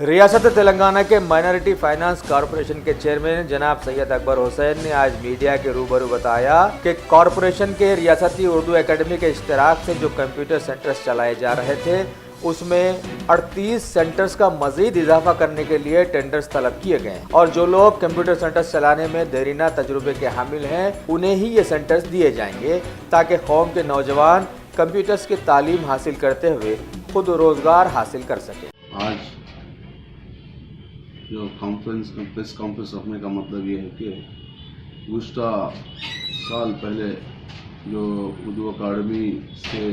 रियासत तेलंगाना के minority finance corporation के चेयरमैन जनाब सैयद अकबर हुसैन ने आज मीडिया के रूबरू बताया कि कॉरपोरेशन के रियासती उर्दू एकेडमी के इश्तराक से जो कंप्यूटर सेंटर्स चलाए जा रहे थे उसमें 38 सेंटर्स का मजीद इजाफा करने के लिए टेंडर्स तलब किए गए और जो लोग कंप्यूटर सेंटर्स चलाने में देरीना तजुर्बे के हामिल हैं उन्हें ही ये सेंटर्स दिए जाएंगे ताकि कौम के नौजवान कंप्यूटर्स की तालीम हासिल करते हुए खुद रोजगार हासिल कर सके। आज जो प्रेस कॉन्फ्रेंस रखने का मतलब ये है कि गुज़श्ता साल पहले जो उर्दू अकाडमी से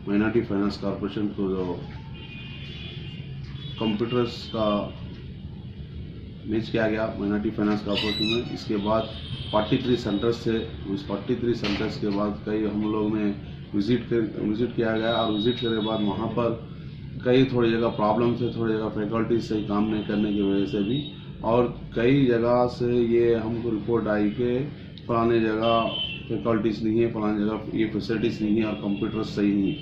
माइनॉरिटी फाइनेंस कॉरपोरेशन को जो कंप्यूटर्स का लीज किया गया माइनॉरिटी फाइनेंस कॉरपोरेशन में, इसके बाद 43 सेंटर्स थे। उस 43 सेंटर्स के बाद कई हम लोग ने विज़िट किया गया और विज़िट करने के बाद वहाँ पर कई थोड़ी जगह प्रॉब्लम थे, थोड़ी जगह फैकल्टी सही काम नहीं करने की वजह से भी, और कई जगह से ये हमको रिपोर्ट आई कि फलाने जगह फैकल्टीज़ नहीं है, फलाने जगह ये फैसिलिटीज़ नहीं है और कंप्यूटर सही नहीं है।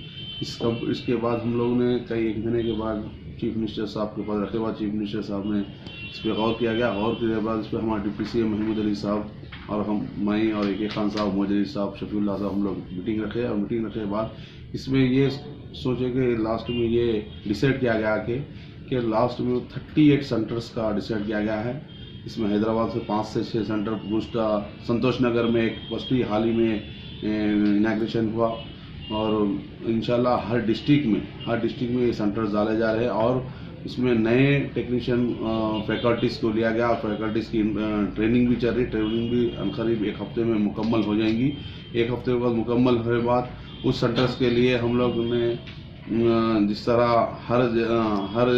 इसके बाद हम लोग ने कई एक महीने के बाद चीफ मिनिस्टर साहब के पास रखे बाद चीफ मिनिस्टर साहब ने इस पर गौर किया गया। गौर करने के बाद इस पर हमारे डिप्टी CM महमूद अली साहब और मैं और AK खान साहब, मौज अली साहब, शफीउल्लाह साहब हम लोग मीटिंग रखे और मीटिंग रखने के बाद इसमें ये सोचे कि लास्ट में ये डिसाइड किया गया कि लास्ट में 38 सेंटर्स का डिसाइड किया गया है। इसमें हैदराबाद से 5 से 6 सेंटर, गुज़श्ता संतोष नगर में एक फर्स्टली हाल ही में इनाग्रेशन हुआ और इंशाल्लाह हर डिस्ट्रिक्ट में ये सेंटर्स डाले जा रहे हैं और इसमें नए टेक्नीशियन फैकल्टीज़ को लिया गया और फैकल्टीज़ की ट्रेनिंग भी चल रही। ट्रेनिंग भी करीब 1 हफ्ते में मुकम्मल हो जाएंगी। 1 हफ्ते के बाद मुकम्मल होने के बाद उस सेंटर्स के लिए हम लोग ने जिस तरह हर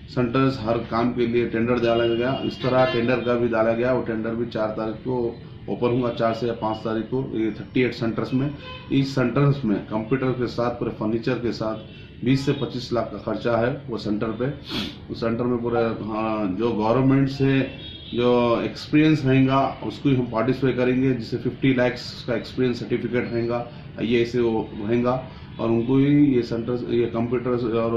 सेंटर्स हर काम के लिए टेंडर डाला गया, इस तरह टेंडर का भी डाला गया। वो टेंडर भी 4 तारीख को ओपन होगा, 4 से या 5 तारीख को। ये 38 सेंटर्स में, इस सेंटर्स में कंप्यूटर के साथ पूरे फर्नीचर के साथ 20 से 25 लाख का खर्चा है वो सेंटर पे। उस सेंटर में पूरे जो गवर्नमेंट से जो एक्सपीरियंस रहेगा उसको ही हम पार्टिसिपेट करेंगे, जिससे 50 लाख का एक्सपीरियंस सर्टिफिकेट रहेगा, ये ऐसे वो रहेगा और उनको ही ये सेंटर्स, ये कंप्यूटर्स और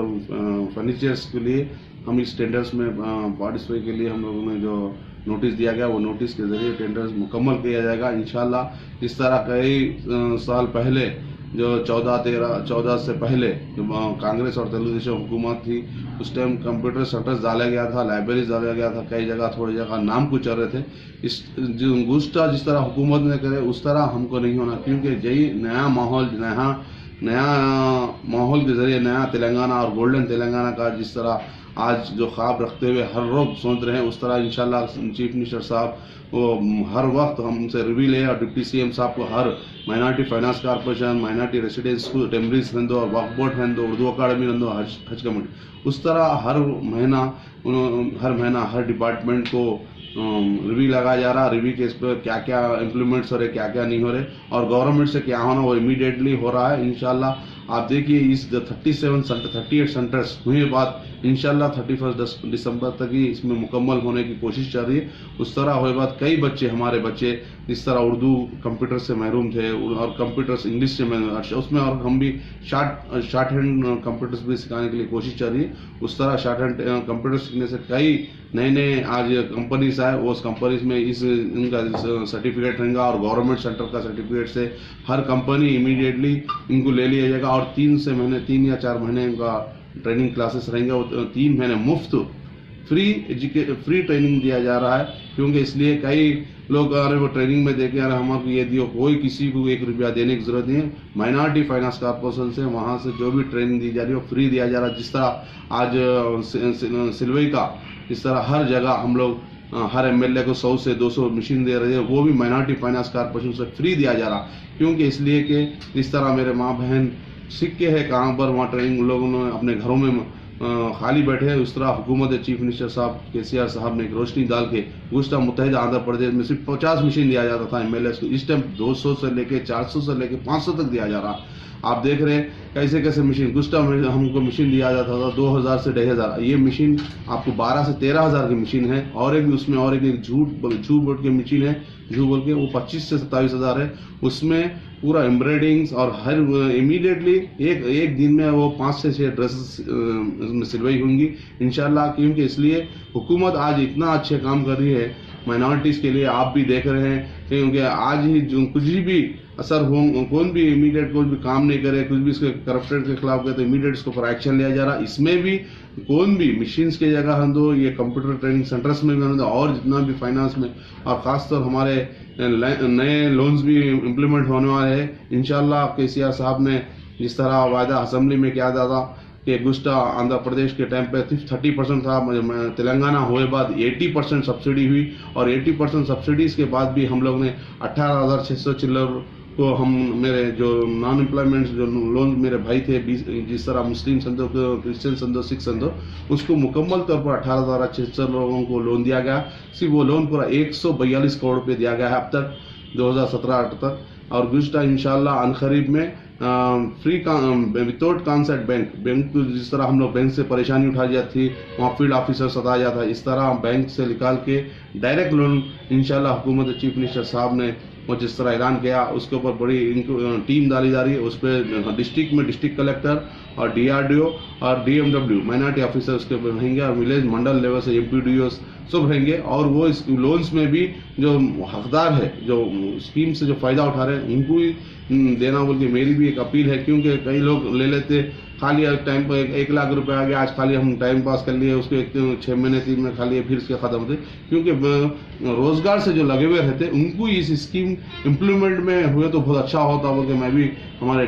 फर्नीचर्स के लिए हम इस टेंडर्स में पार्टिसिपेट के लिए हम लोगों ने जो नोटिस दिया गया वो नोटिस के जरिए टेंडर्स मुकम्मल किया जाएगा इंशाल्लाह। इस तरह कई साल पहले जो 14 से पहले जो कांग्रेस और तेलुगु देशम हुकूमत थी उस टाइम कंप्यूटर सेंटर्स डाला गया था, लाइब्रेरीज डाला गया था, कई जगह थोड़ी जगह नाम कुछ चल रहे थे। इस जो गुज़श्ता जिस तरह हुकूमत ने करे उस तरह हमको नहीं होना, क्योंकि यही नया माहौल के जरिए नया तेलंगाना और गोल्डन तेलंगाना का जिस तरह आज जो ख्वाब रखते हुए हर रोज सोच रहे हैं उस तरह इंशाल्लाह चीफ मिनिस्टर साहब वो हर वक्त हमसे रिव्यू ले और डिप्टी CM साहब को हर minority finance corporation, minority residence school, टेम्बरीज रंदो, वक्फ बोर्ड रंदो, उर्दू अकाडमी रंदो, हज कमेटी, उस तरह हर महीना हर डिपार्टमेंट को रिव्यू लगाया जा रहा। रिव्यू के इस पर क्या क्या इम्प्लीमेंट्स हो रहे, क्या क्या नहीं हो रहे और गवर्नमेंट से क्या होना वो इमीडिएटली हो रहा है इंशाल्लाह। आप देखिए इस 38 सेंटर्स हुए बाद इंशाल्लाह 31 दिसंबर तक ही इसमें मुकम्मल होने की कोशिश चल रही है। उस तरह हुए बाद कई बच्चे, हमारे बच्चे जिस तरह उर्दू कंप्यूटर से महरूम थे और कंप्यूटर्स इंग्लिश से उसमें, और हम भी शॉर्ट हैंड कंप्यूटर्स भी सिखाने के लिए कोशिश चल रही है। उस तरह शॉर्ट हैंड कंप्यूटर सीखने से कई नए आज कंपनीज आए, उस कंपनीज में इनका सर्टिफिकेट रहेगा और गवर्नमेंट सेंटर का सर्टिफिकेट से हर कंपनी इमीडिएटली इनको ले लिया जाएगा और 3 या 4 महीने इनका ट्रेनिंग क्लासेस रहेंगे। वो 3 महीने मुफ्त फ्री ट्रेनिंग दिया जा रहा है, क्योंकि इसलिए कई लोग अरे वो ट्रेनिंग में देखे अरे हमारे ये दियो, कोई किसी को 1 रुपया देने की जरूरत नहीं है। माइनॉरिटी फाइनेंस कॉर्पोरेशन से वहाँ से जो भी ट्रेनिंग दी जा रही है वो फ्री दिया जा रहा है। जिस तरह आज सिलवई का इस तरह हर जगह हम लोग हर MLA को 100 से 200 मशीन दे रहे हैं, वो भी माइनॉरिटी फाइनेंस कॉर्पोरेशन से फ्री दिया जा रहा, क्योंकि इसलिए कि इस तरह मेरे माँ बहन सीख के है कहाँ पर वहाँ ट्रेनिंग लोगों ने अपने घरों में खाली बैठे हैं। उस तरह हुकूमत चीफ मिनिस्टर साहब KCR साहब ने एक रोशनी डाल के गुज़श्ता मुत्तहिदा आंध्र प्रदेश में सिर्फ 50 मशीन दिया जाता था MLA को, इस टाइम 200 से लेके 400 से लेके 500 तक दिया जा रहा। आप देख रहे हैं कैसे कैसे मशीन गुस्टा में हमको मशीन दिया जाता था 2000 से 2500, ये मशीन आपको 12 से 13,000 की मशीन है। और एक भी उसमें और एक झूठ बोल के मशीन है, झूठ बोल के वो 25 से 27,000 है। उसमें पूरा एम्ब्रॉयडिंग्स और हर इमीडिएटली एक दिन में वो 5 से 6 ड्रेसेस में सिलवाई होंगी इंशाल्लाह। क्योंकि इसलिए हुकूमत आज इतना अच्छे काम कर रही है माइनॉरिटीज़ के लिए, आप भी देख रहे हैं। क्योंकि आज ही जो कुछ भी असर हो, कौन भी इमीडिएट कोई भी काम नहीं करे, कुछ भी इसके करप्टेड के खिलाफ करे तो इमीडिएट इसके ऊपर एक्शन लिया जा रहा। इसमें भी कौन भी मशीन्स की जगह हम दो, ये कंप्यूटर ट्रेनिंग सेंटर्स में भी हम दो, और जितना भी फाइनेंस में, और खासतौर हमारे नए लोन्स भी इम्प्लीमेंट होने वाले हैं इंशाल्लाह। केसीआर साहब ने जिस तरह वायदा असेंबली में किया था कि गुस्टा आंध्र प्रदेश के टाइम पे 30% था, तेलंगाना हुए बाद 80% सब्सिडी हुई, और 80% सब्सिडीज के बाद भी हम लोग ने 18,600 चिल्लर को हम मेरे जो नॉन एम्प्लॉयमेंट जो लोन मेरे भाई थे, जिस तरह मुस्लिम संदो, क्रिश्चियन संदो, सिख संदो, उसको मुकम्मल तौर पर 18,600 लोगों को लोन दिया गया। सिर्फ वो लोन पूरा 142 करोड़ रुपये दिया गया है अब तक 2017-18 तक। और गुस्टा इंशाल्लाह अनकरीब में फ्री विदाउट कॉन्सेप्ट बैंक जिस तरह हम लोग बैंक से परेशानी उठा जाती थी, वहाँ फील्ड ऑफिसर सताया जाता, इस तरह बैंक से निकाल के डायरेक्ट लोन इंशाल्लाह हुकूमत चीफ मिनिस्टर साहब ने वो जिस तरह ऐलान किया उसके ऊपर बड़ी टीम डाली जा रही है। उस पर डिस्ट्रिक्ट में डिस्ट्रिक्ट कलेक्टर और DRDO और DMW माइनॉरिटी ऑफिसर उसके ऊपर रहेंगे, और विलेज मंडल लेवल से MPDOs सब रहेंगे। और वो इस लोन्स में भी जो हकदार है, जो स्कीम से जो फ़ायदा उठा रहे हैं, उनको ही देना बोल के मेरी भी एक अपील है। क्योंकि कई लोग ले लेते खाली टाइम पर 1 लाख रुपए आ गया, आज खाली हम टाइम पास कर लिए, उसको 6 महीने 3 महीने खा लिए, फिर इसके खत्म होते। क्योंकि रोजगार से जो लगे हुए रहते उनको इस स्कीम इम्प्लीमेंट में हुए तो बहुत अच्छा होता बोल के मैं भी हमारे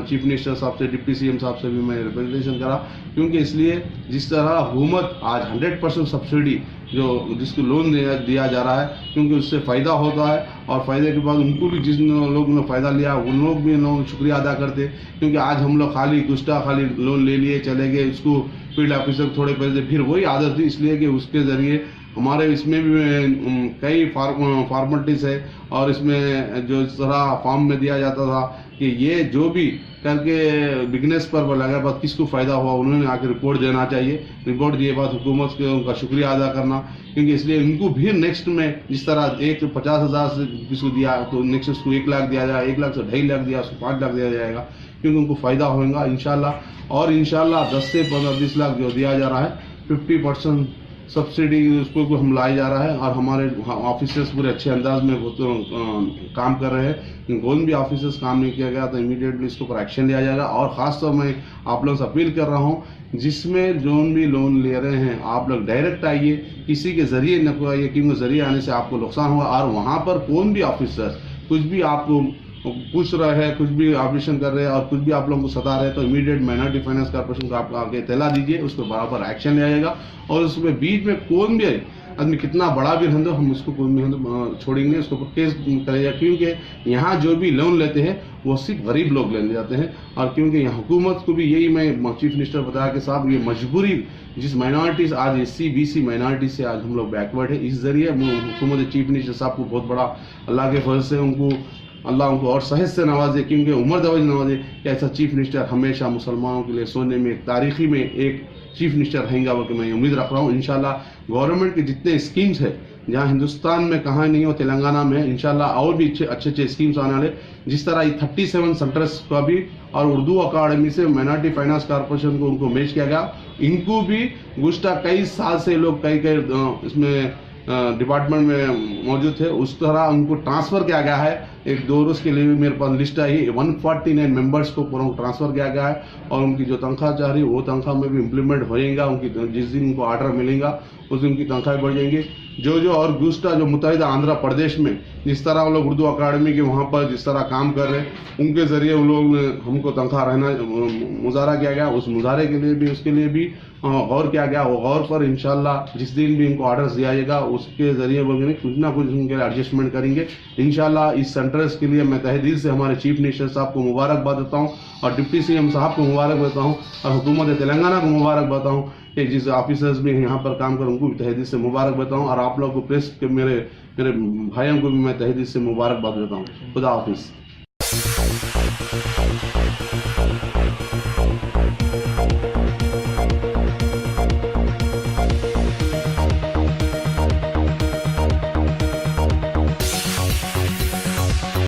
चीफ मिनिस्टर साहब से, डिप्टी CM साहब से भी मैं रिप्रेजेंटेशन करा। क्योंकि इसलिए जिस तरह हुकूमत आज 100% सब्सिडी जो जिसको लोन दिया जा रहा है, क्योंकि उससे फ़ायदा होता है, और फ़ायदे के बाद उनको भी जिन लोगों ने फ़ायदा लिया उन लोग भी शुक्रिया अदा करते। क्योंकि आज हम लोग खाली लोन ले लिए चले गए, उसको फील्ड ऑफिसर थोड़े पैसे, फिर वही आदत थी, इसलिए कि उसके ज़रिए हमारे इसमें भी कई फॉर्मेलिटीज़ है। और इसमें जो इस तरह फॉर्म में दिया जाता था कि ये जो भी करके बिजनेस पर लगा बाद किसको फ़ायदा हुआ, उन्होंने आके रिपोर्ट देना चाहिए। रिपोर्ट दिए बाद हुकूमत के उनका शुक्रिया अदा करना। क्योंकि इसलिए इनको भी नेक्स्ट में जिस तरह 50,000 से किसको दिया तो नेक्स्ट उसको 1 लाख दिया जाए, 1 लाख से 2.5 लाख दिया, उसको 5 लाख दिया जाएगा, क्योंकि उनको फ़ायदा होगा इंशाल्लाह। और इंशाल्लाह 10 से 15-20 लाख जो दिया जा रहा है 50% सब्सिडी उसको हम लाया जा रहा है। और हमारे ऑफिसर्स पूरे अच्छे अंदाज में काम कर रहे हैं। कौन भी ऑफिसर्स काम नहीं किया गया तो इमीडिएटली इसके ऊपर एक्शन लिया जाएगा। और ख़ासतौर मैं आप लोगों से अपील कर रहा हूँ, जिसमें जो भी लोन ले रहे हैं आप लोग डायरेक्ट आइए, किसी के ज़रिए न आइए, क्योंकि ज़रिए आने से आपको नुकसान होगा। और वहाँ पर कौन भी ऑफिसर्स कुछ भी आपको पूछ रहे हैं, कुछ भी ऑपरेशन कर रहे हैं और कुछ भी आप लोगों को सता रहे हैं, तो इमीडिएट माइनॉरिटी फाइनेंस कॉर्पोरेशन को आप आगे इत्तला दीजिए, उस पर बराबर एक्शन लिया जाएगा। और उसमें बीच में कौन भी आदमी कितना बड़ा भी रहने दो, हम उसको कोई भी छोड़ेंगे, उसको केस करेगा। क्योंकि यहाँ जो भी लोन लेते हैं वो सिर्फ गरीब लोग लेने जाते हैं। और क्योंकि यहाँ हुकूमत को भी यही मैं चीफ मिनिस्टर बताया कि साहब ये मजबूरी जिस माइनॉरिटीज़ आज SC BC माइनॉरिटी से आज हम लोग बैकवर्ड है, इस जरिए हुकूमत चीफ मिनिस्टर साहब को बहुत बड़ा अल्लाह के फजल से उनको अल्लाह उनको और सेहत से नवाजे, क्योंकि उम्र दराज नवाजे कि ऐसा चीफ मिनिस्टर हमेशा मुसलमानों के लिए सोने में एक तारीखी में एक चीफ मिनिस्टर रहेगा वो कि मैं उम्मीद रख रहा हूँ। इंशाल्लाह गवर्नमेंट के जितने स्कीम्स है जहाँ हिंदुस्तान में कहाँ नहीं हो, तेलंगाना में इंशाल्लाह और भी अच्छे स्कीम्स आने वाले। जिस तरह ये 37 सेंटर्स का भी और उर्दू अकाडमी से माइनॉरिटी फाइनेंस कॉर्पोरेशन को उनको मैच किया गया। इनको भी गुज़श्ता कई साल से लोग कई इसमें डिपार्टमेंट में मौजूद थे, उस तरह उनको ट्रांसफ़र किया गया है। एक 2 रोज़ के लिए भी मेरे पास लिस्ट आई, 149 मेंबर्स को पूरा ट्रांसफ़र किया गया है। और उनकी जो तनख्वाह चाह रही है वो तनख्वाह में भी इम्प्लीमेंट हो जाएगा। उनकी जिस दिन उनको ऑर्डर मिलेगा उस दिन उनकी तनख्वाहें बढ़ जाएंगी। जो और गुज़श्ता जो मुत्तहिदा आंध्र प्रदेश में जिस तरह वो लोग उर्दू अकाडमी के वहाँ पर जिस तरह काम कर रहे हैं, उनके ज़रिए उन लोग ने हमको तनख्वाह रहना मुजाहरा किया गया। उस मुजाहरे के लिए भी उसके लिए भी गौर किया गया। वो गौर पर इंशाल्लाह जिस दिन भी उनको ऑर्डर्स दिया जाएगा उसके ज़रिए वो कुछ ना कुछ उनके लिए एडजस्टमेंट करेंगे इंशाल्लाह। इस सेंटर्स के लिए मैं तहे दिल से हमारे चीफ मिनिस्टर साहब को मुबारकबाद देता हूँ और डिप्टी CM साहब को मुबारक देता हूँ और हुकूमत तेलंगाना को मुबारक देता हूँ कि जिस ऑफिसर्स भी यहाँ पर काम करें उनको भी तहे दिल से मुबारक देता हूँ। और आप लोग को प्रेस के मेरे भाइयों को भी मैं तहे दिल से मुबारकबाद देता हूँ। खुदा हाफिज़।